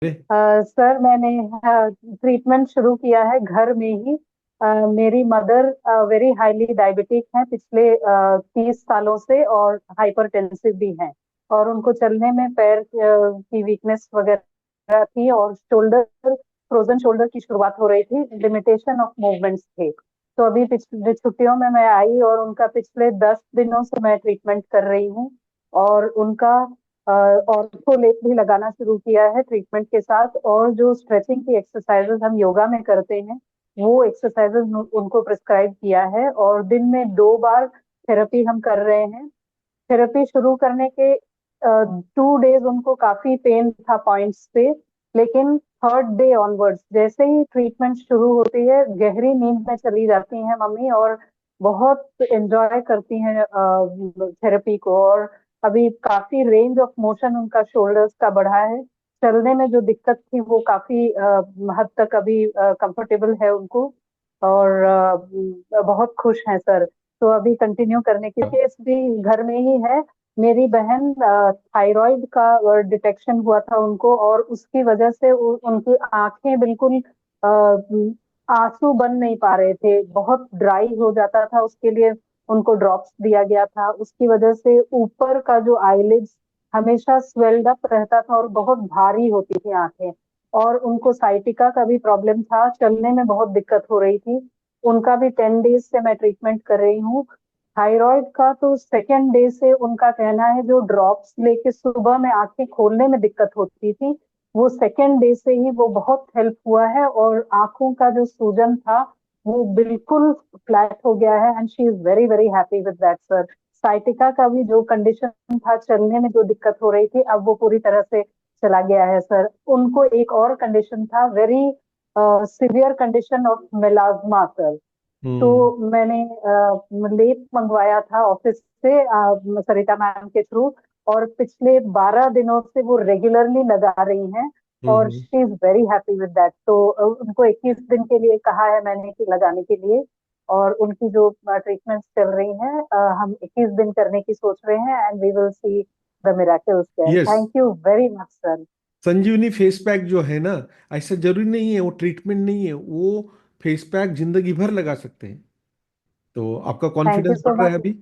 अरे, सर मैंने ट्रीटमेंट शुरू किया है घर में ही। मेरी मदर वेरी हाईली डायबिटिक हैं पिछले 30 सालों से, और हाइपरटेंसिव भी हैं। और उनको चलने में पैर की वीकनेस वगैरह थी, और शोल्डर, फ्रोजन शोल्डर की शुरुआत हो रही थी, लिमिटेशन ऑफ मूवमेंट्स थे। तो अभी पिछले छुट्टियों में मैं आई, और उनका पिछले 10 दिनों से मैं ट्रीटमेंट कर रही हूँ। और उनका ऑर्थोलेट भी लगाना शुरू किया है ट्रीटमेंट के साथ। और जो स्ट्रेचिंग की एक्सरसाइजेज हम योगा में करते हैं, वो एक्सरसाइजेज उनको प्रिस्क्राइब किया है। और दिन में 2 बार थेरेपी हम कर रहे हैं। थेरेपी शुरू करने के 2 डेज उनको काफी पेन था पॉइंट्स पे, लेकिन थर्ड डे ऑनवर्ड्स जैसे ही ट्रीटमेंट शुरू होती है, गहरी नींद में चली जाती हैं मम्मी, और बहुत एंजॉय करती हैं थेरेपी को। और अभी काफी रेंज ऑफ मोशन उनका शोल्डर्स का बढ़ा है। चलने में जो दिक्कत थी वो काफी हद तक अभी कंफर्टेबल है उनको। और बहुत खुश हैं सर। तो अभी कंटिन्यू करने की केस भी घर में ही है। मेरी बहन थायराइड का डिटेक्शन हुआ था उनको, और उसकी वजह से उनकी आंखें बिल्कुल आंसू बन नहीं पा रहे थे, बहुत ड्राई हो जाता था। उसके लिए उनको ड्रॉप्स दिया गया था। उसकी वजह से ऊपर का जो आईलिड्स हमेशा स्वेल्ड अप रहता था, और बहुत भारी होती थी आंखें। और उनको साइटिका का भी प्रॉब्लम था, चलने में बहुत दिक्कत हो रही थी। उनका भी 10 डेज से मैं ट्रीटमेंट कर रही हूँ। थायराइड का तो सेकेंड डे से उनका कहना है, जो ड्रॉप्स लेके सुबह में आंखें खोलने में दिक्कत होती थी, वो सेकेंड डे से ही वो बहुत हेल्प हुआ है। और आंखों का जो सूजन था वो बिल्कुल फ्लैट हो गया है, and she is very very happy with that sir. Sciatica का भी जो कंडीशन था, चलने में जो दिक्कत हो रही थी, अब वो पूरी तरह से चला गया है सर। उनको एक और कंडीशन था, very severe condition of melasma sir. तो हम्म। मैंने लेप मंगवाया था ऑफिस से, सरिता मैम के थ्रू। और पिछले 12 दिनों से वो रेगुलरली लगा रही हैं, और hmm. She is very happy with that. तो उनको 21 दिन के लिए कहा है मैंने कि लगाने के लिए। और उनकी जो ट्रीटमेंट चल रही हैं, हम 21 दिन करने की सोच रहे हैं, and we will see the miracles there. Yes. Thank you very much sir. Sanjeevani face pack जो है ना, ऐसा जरूरी नहीं है, वो ट्रीटमेंट नहीं है, वो फेस पैक जिंदगी भर लगा सकते हैं। तो आपका थैंक यू कॉन्फिडेंस सो बढ़ रहा है मच। अभी।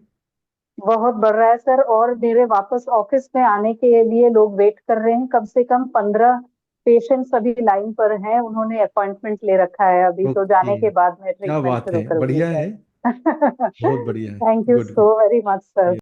बहुत बढ़ रहा है सर। और मेरे वापस ऑफिस में आने के लिए लोग वेट कर रहे हैं, कम से कम 15 पेशेंट्स अभी लाइन पर हैं। उन्होंने अपॉइंटमेंट ले रखा है अभी, तो ओके। जाने के बाद मैं क्या ट्रीटमेंट बात शुरू है, करूंगी बढ़िया सर। है। बहुत बढ़िया है। Thank you good good. So very much sir.